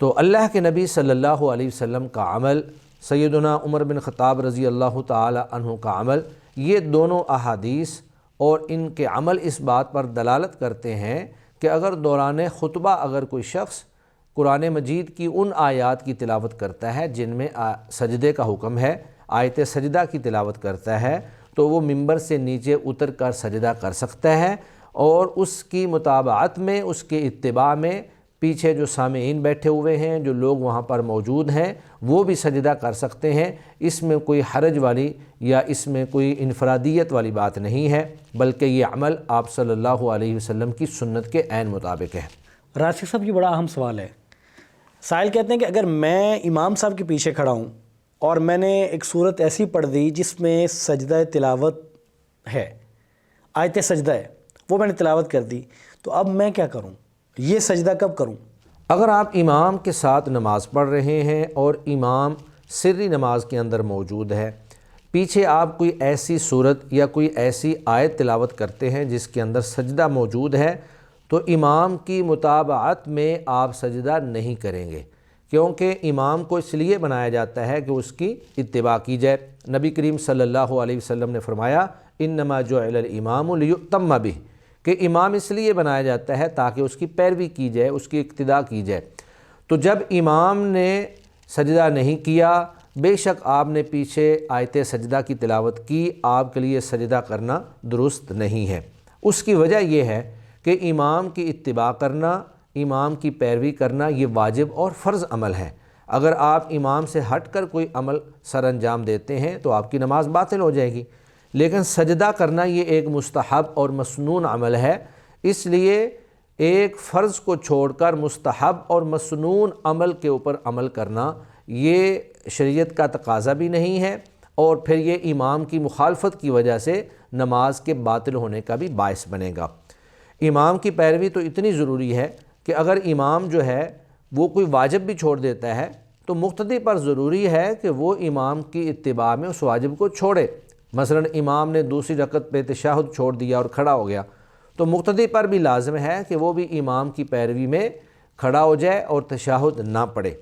تو اللہ کے نبی صلی اللہ علیہ وسلم کا عمل، سیدنا عمر بن خطاب رضی اللہ تعالی عنہ کا عمل، یہ دونوں احادیث اور ان کے عمل اس بات پر دلالت کرتے ہیں کہ اگر دوران خطبہ اگر کوئی شخص قرآن مجید کی ان آیات کی تلاوت کرتا ہے جن میں سجدے کا حکم ہے، آیت سجدہ کی تلاوت کرتا ہے، تو وہ ممبر سے نیچے اتر کر سجدہ کر سکتا ہے، اور اس کی متابعت میں، اس کے اتباع میں پیچھے جو سامعین بیٹھے ہوئے ہیں، جو لوگ وہاں پر موجود ہیں، وہ بھی سجدہ کر سکتے ہیں۔ اس میں کوئی حرج والی یا اس میں کوئی انفرادیت والی بات نہیں ہے، بلکہ یہ عمل آپ صلی اللہ علیہ وسلم کی سنت کے عین مطابق ہے۔ راسخ صاحب، یہ بڑا اہم سوال ہے۔ سائل کہتے ہیں کہ اگر میں امام صاحب کے پیچھے کھڑا ہوں اور میں نے ایک صورت ایسی پڑھ دی جس میں سجدہ تلاوت ہے، آیت سجدہ ہے، وہ میں نے تلاوت کر دی، تو اب میں کیا کروں؟ یہ سجدہ کب کروں؟ اگر آپ امام کے ساتھ نماز پڑھ رہے ہیں اور امام سری نماز کے اندر موجود ہے، پیچھے آپ کوئی ایسی صورت یا کوئی ایسی آیت تلاوت کرتے ہیں جس کے اندر سجدہ موجود ہے، تو امام کی متابعت میں آپ سجدہ نہیں کریں گے، کیونکہ امام کو اس لیے بنایا جاتا ہے کہ اس کی اتباع کی جائے۔ نبی کریم صلی اللہ علیہ وسلم نے فرمایا انما جعل الامام لیؤتم بہ، کہ امام اس لیے بنایا جاتا ہے تاکہ اس کی پیروی کی جائے، اس کی اقتداء کی جائے۔ تو جب امام نے سجدہ نہیں کیا، بے شک آپ نے پیچھے آیت سجدہ کی تلاوت کی، آپ کے لیے سجدہ کرنا درست نہیں ہے۔ اس کی وجہ یہ ہے کہ امام کی اتباع کرنا، امام کی پیروی کرنا یہ واجب اور فرض عمل ہے۔ اگر آپ امام سے ہٹ کر کوئی عمل سر انجام دیتے ہیں تو آپ کی نماز باطل ہو جائے گی، لیکن سجدہ کرنا یہ ایک مستحب اور مسنون عمل ہے، اس لیے ایک فرض کو چھوڑ کر مستحب اور مسنون عمل کے اوپر عمل کرنا یہ شریعت کا تقاضا بھی نہیں ہے، اور پھر یہ امام کی مخالفت کی وجہ سے نماز کے باطل ہونے کا بھی باعث بنے گا۔ امام کی پیروی تو اتنی ضروری ہے کہ اگر امام جو ہے وہ کوئی واجب بھی چھوڑ دیتا ہے تو مقتدی پر ضروری ہے کہ وہ امام کی اتباع میں اس واجب کو چھوڑے۔ مثلا امام نے دوسری رکعت پہ تشہد چھوڑ دیا اور کھڑا ہو گیا، تو مقتدی پر بھی لازم ہے کہ وہ بھی امام کی پیروی میں کھڑا ہو جائے اور تشہد نہ پڑھے۔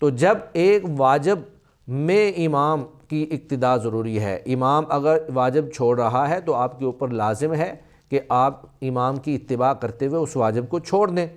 تو جب ایک واجب میں امام کی اقتداء ضروری ہے، امام اگر واجب چھوڑ رہا ہے تو آپ کے اوپر لازم ہے کہ آپ امام کی اتباع کرتے ہوئے اس واجب کو چھوڑ دیں۔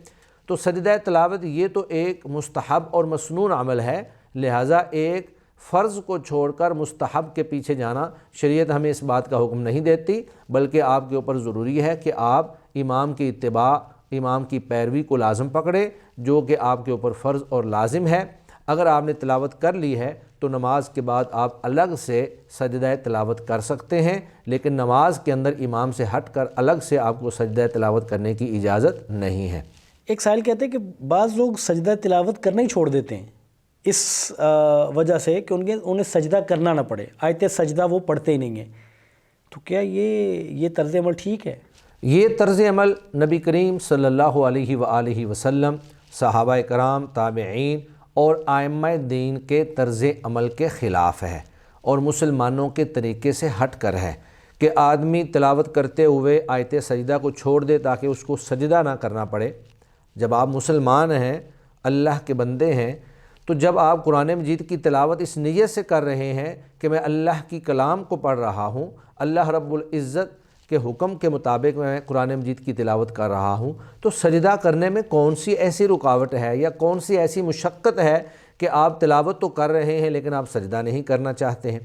تو سجدہ تلاوت یہ تو ایک مستحب اور مسنون عمل ہے، لہٰذا ایک فرض کو چھوڑ کر مستحب کے پیچھے جانا شریعت ہمیں اس بات کا حکم نہیں دیتی، بلکہ آپ کے اوپر ضروری ہے کہ آپ امام کی اتباع، امام کی پیروی کو لازم پکڑے، جو کہ آپ کے اوپر فرض اور لازم ہے۔ اگر آپ نے تلاوت کر لی ہے تو نماز کے بعد آپ الگ سے سجدہ تلاوت کر سکتے ہیں، لیکن نماز کے اندر امام سے ہٹ کر الگ سے آپ کو سجدہ تلاوت کرنے کی اجازت نہیں ہے۔ ایک سائل کہتے ہیں کہ بعض لوگ سجدہ تلاوت کرنا ہی چھوڑ دیتے ہیں اس وجہ سے کہ انہیں سجدہ کرنا نہ پڑے، آیت سجدہ وہ پڑھتے ہی نہیں ہیں، تو کیا یہ طرز عمل ٹھیک ہے؟ یہ طرز عمل نبی کریم صلی اللہ علیہ وآلہ وسلم، صحابہ کرام، تابعین اور ائمہ دین کے طرز عمل کے خلاف ہے اور مسلمانوں کے طریقے سے ہٹ کر ہے کہ آدمی تلاوت کرتے ہوئے آیت سجدہ کو چھوڑ دے تاکہ اس کو سجدہ نہ کرنا پڑے۔ جب آپ مسلمان ہیں، اللہ کے بندے ہیں، تو جب آپ قرآن مجید کی تلاوت اس نیت سے کر رہے ہیں کہ میں اللہ کی کلام کو پڑھ رہا ہوں، اللہ رب العزت کے حکم کے مطابق میں قرآن مجید کی تلاوت کر رہا ہوں، تو سجدہ کرنے میں کون سی ایسی رکاوٹ ہے یا کون سی ایسی مشقت ہے کہ آپ تلاوت تو کر رہے ہیں لیکن آپ سجدہ نہیں کرنا چاہتے ہیں؟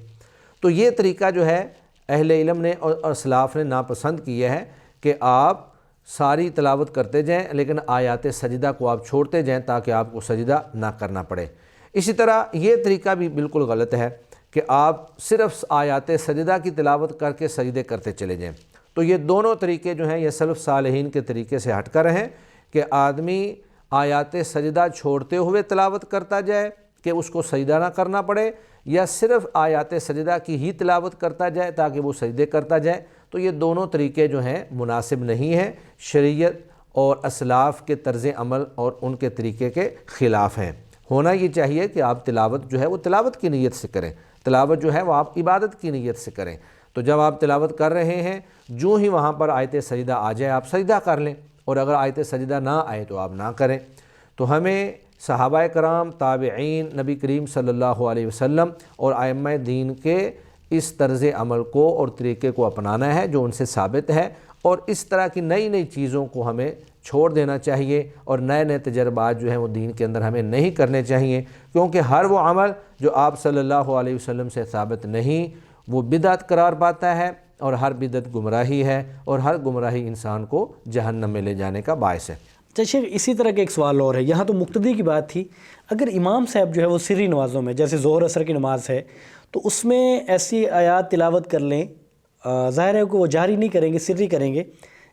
تو یہ طریقہ جو ہے اہل علم نے اور اسلاف نے ناپسند کیا ہے کہ آپ ساری تلاوت کرتے جائیں لیکن آیات سجدہ کو آپ چھوڑتے جائیں تاکہ آپ کو سجدہ نہ کرنا پڑے۔ اسی طرح یہ طریقہ بھی بالکل غلط ہے کہ آپ صرف آیات سجدہ کی تلاوت کر کے سجدے کرتے چلے جائیں۔ تو یہ دونوں طریقے جو ہیں یہ سلف صالحین کے طریقے سے ہٹ کر ہیں کہ آدمی آیات سجدہ چھوڑتے ہوئے تلاوت کرتا جائے کہ اس کو سجدہ نہ کرنا پڑے، یا صرف آیات سجدہ کی ہی تلاوت کرتا جائے تاکہ وہ سجدے کرتا جائے۔ تو یہ دونوں طریقے جو ہیں مناسب نہیں ہیں، شریعت اور اسلاف کے طرز عمل اور ان کے طریقے کے خلاف ہیں۔ ہونا یہ چاہیے کہ آپ تلاوت جو ہے وہ تلاوت کی نیت سے کریں، تلاوت جو ہے وہ آپ عبادت کی نیت سے کریں۔ تو جب آپ تلاوت کر رہے ہیں، جو ہی وہاں پر آیت سجدہ آ جائے آپ سجدہ کر لیں، اور اگر آیت سجدہ نہ آئے تو آپ نہ کریں۔ تو ہمیں صحابہ کرام، تابعین، نبی کریم صلی اللہ علیہ وسلم اور ائمہ دین کے اس طرز عمل کو اور طریقے کو اپنانا ہے جو ان سے ثابت ہے، اور اس طرح کی نئی نئی چیزوں کو ہمیں چھوڑ دینا چاہیے، اور نئے نئے تجربات جو ہیں وہ دین کے اندر ہمیں نہیں کرنے چاہیے، کیونکہ ہر وہ عمل جو آپ صلی اللہ علیہ وسلم سے ثابت نہیں وہ بدعت قرار پاتا ہے، اور ہر بدعت گمراہی ہے، اور ہر گمراہی انسان کو جہنم میں لے جانے کا باعث ہے۔ اچھا شیخ، اسی طرح کا ایک سوال اور ہے، یہاں تو مقتدی کی بات تھی، اگر امام صاحب جو ہے وہ سری نمازوں میں جیسے ظہر عصر کی نماز ہے تو اس میں ایسی آیات تلاوت کر لیں، ظاہر ہے کہ وہ جاری نہیں کریں گے، سری کریں گے،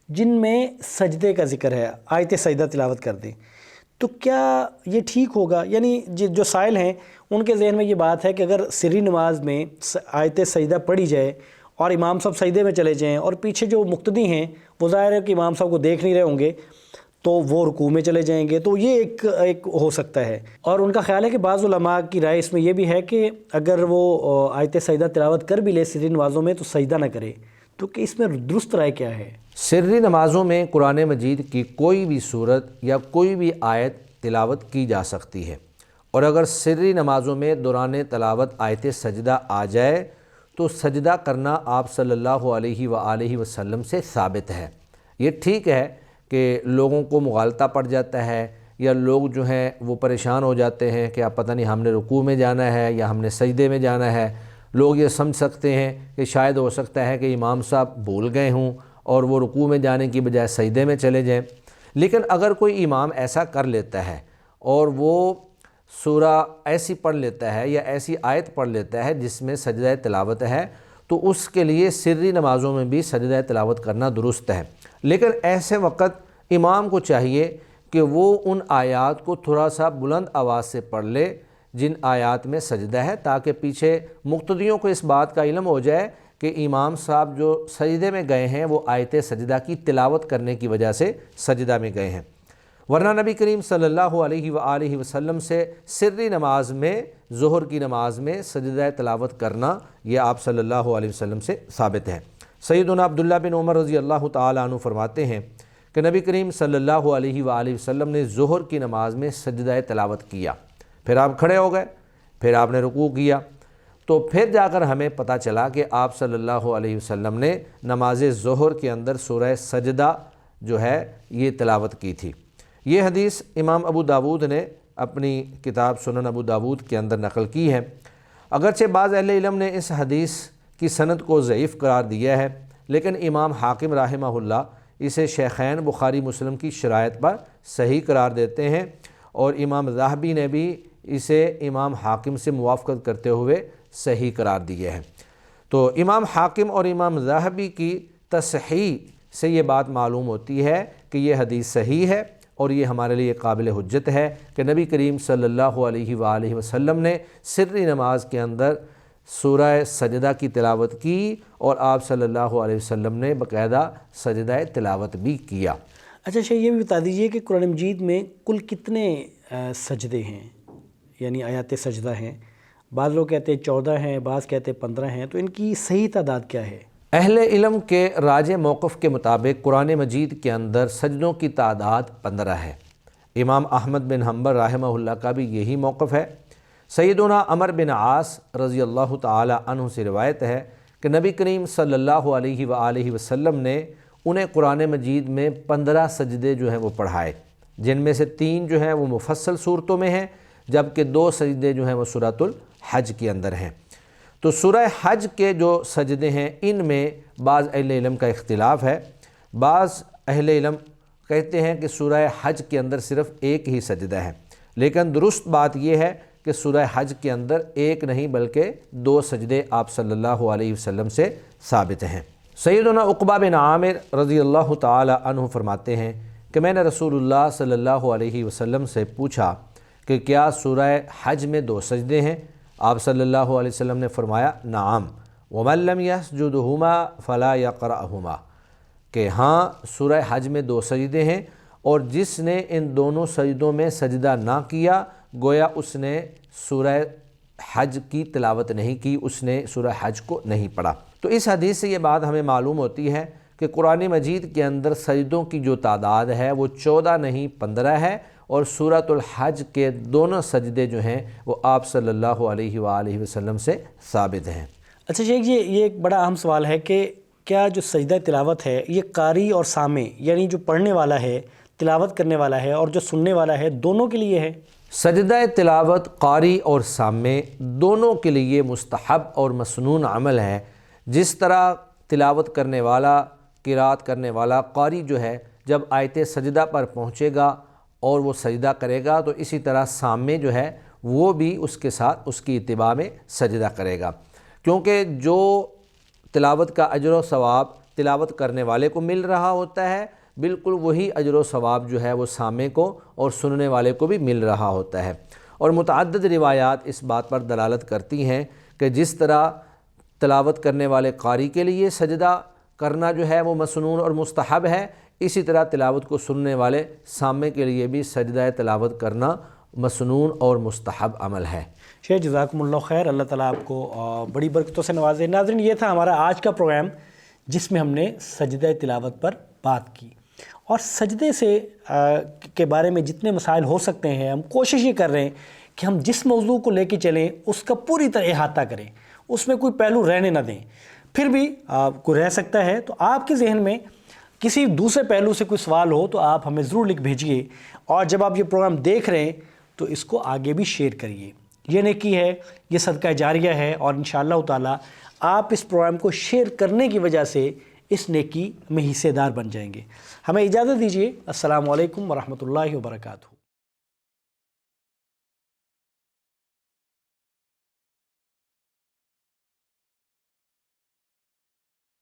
جن میں سجدے کا ذکر ہے، آیت سجدہ تلاوت کر دیں، تو کیا یہ ٹھیک ہوگا؟ یعنی جو سائل ہیں ان کے ذہن میں یہ بات ہے کہ اگر سری نماز میں آیت سجدہ پڑھی جائے اور امام صاحب سجدے میں چلے جائیں اور پیچھے جو مقتدی ہیں وہ ظاہر ہے کہ امام صاحب کو دیکھ نہیں رہے ہوں گے تو وہ رکوع میں چلے جائیں گے، تو یہ ایک ہو سکتا ہے۔ اور ان کا خیال ہے کہ بعض علماء کی رائے اس میں یہ بھی ہے کہ اگر وہ آیت سجدہ تلاوت کر بھی لے سری نمازوں میں تو سجدہ نہ کرے، تو کہ اس میں درست رائے کیا ہے؟ سری نمازوں میں قرآن مجید کی کوئی بھی صورت یا کوئی بھی آیت تلاوت کی جا سکتی ہے، اور اگر سری نمازوں میں دوران تلاوت آیت سجدہ آ جائے تو سجدہ کرنا آپ صلی اللہ علیہ وآلہ وسلم سے ثابت ہے۔ یہ ٹھیک ہے کہ لوگوں کو مغالطہ پڑ جاتا ہے، یا لوگ جو ہیں وہ پریشان ہو جاتے ہیں کہ اب پتہ نہیں ہم نے رکوع میں جانا ہے یا ہم نے سجدے میں جانا ہے، لوگ یہ سمجھ سکتے ہیں کہ شاید ہو سکتا ہے کہ امام صاحب بھول گئے ہوں اور وہ رکوع میں جانے کی بجائے سجدے میں چلے جائیں۔ لیکن اگر کوئی امام ایسا کر لیتا ہے اور وہ سورہ ایسی پڑھ لیتا ہے یا ایسی آیت پڑھ لیتا ہے جس میں سجدہ تلاوت ہے، تو اس کے لیے سری نمازوں میں بھی سجدہ تلاوت کرنا درست ہے۔ لیکن ایسے وقت امام کو چاہیے کہ وہ ان آیات کو تھوڑا سا بلند آواز سے پڑھ لے جن آیات میں سجدہ ہے، تاکہ پیچھے مقتدیوں کو اس بات کا علم ہو جائے کہ امام صاحب جو سجدے میں گئے ہیں وہ آیت سجدہ کی تلاوت کرنے کی وجہ سے سجدہ میں گئے ہیں۔ ورنہ نبی کریم صلی اللہ علیہ وآلہ وسلم سے سری نماز میں، ظہر کی نماز میں سجدہ تلاوت کرنا یہ آپ صلی اللہ علیہ وسلم سے ثابت ہے۔ سیدنا عبداللہ بن عمر رضی اللہ تعالیٰ عنہ فرماتے ہیں کہ نبی کریم صلی اللہ علیہ وآلہ وسلم نے ظہر کی نماز میں سجدہ تلاوت کیا، پھر آپ کھڑے ہو گئے، پھر آپ نے رکوع کیا، تو پھر جا کر ہمیں پتہ چلا کہ آپ صلی اللہ علیہ وسلم نے نماز ظہر کے اندر سورہ سجدہ جو ہے یہ تلاوت کی تھی۔ یہ حدیث امام ابو داود نے اپنی کتاب سنن ابو داود کے اندر نقل کی ہے۔ اگرچہ بعض اہل علم نے اس حدیث کی سند کو ضعیف قرار دیا ہے، لیکن امام حاکم رحمہ اللہ اسے شیخین بخاری مسلم کی شرائط پر صحیح قرار دیتے ہیں، اور امام ذہبی نے بھی اسے امام حاکم سے موافقت کرتے ہوئے صحیح قرار دیا ہے۔ تو امام حاکم اور امام ذہبی کی تصحیح سے یہ بات معلوم ہوتی ہے کہ یہ حدیث صحیح ہے، اور یہ ہمارے لیے قابل حجت ہے کہ نبی کریم صلی اللہ علیہ وآلہ وسلم نے سری نماز کے اندر سورہ سجدہ کی تلاوت کی، اور آپ صلی اللہ علیہ وسلم نے باقاعدہ سجدہ تلاوت بھی کیا۔ اچھا شیخ، یہ بھی بتا دیجئے کہ قرآن مجید میں کل کتنے سجدے ہیں، یعنی آیات سجدہ ہیں؟ بعض لوگ کہتے ہیں 14 ہیں، بعض کہتے ہیں 15 ہیں، تو ان کی صحیح تعداد کیا ہے؟ اہل علم کے راجح موقف کے مطابق قرآن مجید کے اندر سجدوں کی تعداد 15 ہے۔ امام احمد بن حنبل رحمہ اللہ کا بھی یہی موقف ہے۔ سیدنا عمر بن عاص رضی اللہ تعالی عنہ سے روایت ہے کہ نبی کریم صلی اللہ علیہ وآلہ وسلم نے انہیں قرآن مجید میں 15 سجدے جو ہیں وہ پڑھائے، جن میں سے 3 جو ہیں وہ مفصل صورتوں میں ہیں، جبکہ 2 سجدے جو ہیں وہ سورۃ الحج کے اندر ہیں۔ تو سورہ حج کے جو سجدے ہیں ان میں بعض اہل علم کا اختلاف ہے۔ بعض اہل علم کہتے ہیں کہ سورہ حج کے اندر صرف ایک ہی سجدہ ہے، لیکن درست بات یہ ہے کہ سورہ حج کے اندر ایک نہیں بلکہ 2 سجدے آپ صلی اللہ علیہ وسلم سے ثابت ہیں۔ سیدنا عقبہ بن عامر رضی اللہ تعالی عنہ فرماتے ہیں کہ میں نے رسول اللہ صلی اللہ علیہ وسلم سے پوچھا کہ کیا سورہ حج میں 2 سجدے ہیں؟ آپ صلی اللہ علیہ وسلم نے فرمایا نعم، ومن لم يسجدهما فلا يقرأهما، کہ ہاں سورہ حج میں 2 سجدے ہیں، اور جس نے ان دونوں سجدوں میں سجدہ نہ کیا گویا اس نے سورہ حج کی تلاوت نہیں کی، اس نے سورہ حج کو نہیں پڑھا۔ تو اس حدیث سے یہ بات ہمیں معلوم ہوتی ہے کہ قرآن مجید کے اندر سجدوں کی جو تعداد ہے وہ 14 نہیں 15 ہے، اور سورۃ الحج کے دونوں سجدے جو ہیں وہ آپ صلی اللہ علیہ وآلہ وسلم سے ثابت ہیں۔ اچھا شیخ جی، یہ ایک بڑا اہم سوال ہے کہ کیا جو سجدہ تلاوت ہے یہ قاری اور سامع یعنی جو پڑھنے والا ہے، تلاوت کرنے والا ہے اور جو سننے والا ہے، دونوں کے لیے ہے؟ سجدہ تلاوت قاری اور سامع دونوں کے لیے مستحب اور مسنون عمل ہے۔ جس طرح تلاوت کرنے والا، قرات کرنے والا قاری جو ہے جب آیت سجدہ پر پہنچے گا اور وہ سجدہ کرے گا، تو اسی طرح سامع جو ہے وہ بھی اس کے ساتھ اس کی اتباع میں سجدہ کرے گا، کیونکہ جو تلاوت کا اجر و ثواب تلاوت کرنے والے کو مل رہا ہوتا ہے، بالکل وہی اجر و ثواب جو ہے وہ سامع کو اور سننے والے کو بھی مل رہا ہوتا ہے۔ اور متعدد روایات اس بات پر دلالت کرتی ہیں کہ جس طرح تلاوت کرنے والے قاری کے لیے سجدہ کرنا جو ہے وہ مسنون اور مستحب ہے، اسی طرح تلاوت کو سننے والے سامع کے لیے بھی سجدہ تلاوت کرنا مسنون اور مستحب عمل ہے۔ شیخ جزاکم اللہ خیر، اللہ تعالیٰ آپ کو بڑی برکتوں سے نوازے۔ ناظرین، یہ تھا ہمارا آج کا پروگرام جس میں ہم نے سجدہ تلاوت پر بات کی، اور سجدے سے کے بارے میں جتنے مسائل ہو سکتے ہیں ہم کوشش یہ کر رہے ہیں کہ ہم جس موضوع کو لے کے چلیں اس کا پوری طرح احاطہ کریں، اس میں کوئی پہلو رہنے نہ دیں۔ پھر بھی کوئی رہ سکتا ہے تو آپ کے ذہن میں کسی دوسرے پہلو سے کوئی سوال ہو تو آپ ہمیں ضرور لکھ بھیجیے، اور جب آپ یہ پروگرام دیکھ رہے ہیں تو اس کو آگے بھی شیئر کریے۔ یہ نیکی ہے، یہ صدقہ جاریہ ہے، اور انشاءاللہ تعالی آپ اس پروگرام کو شیئر کرنے کی وجہ سے اس نیکی میں حصے دار بن جائیں گے۔ ہمیں اجازت دیجیے۔ السلام علیکم ورحمۃ اللہ وبرکاتہ۔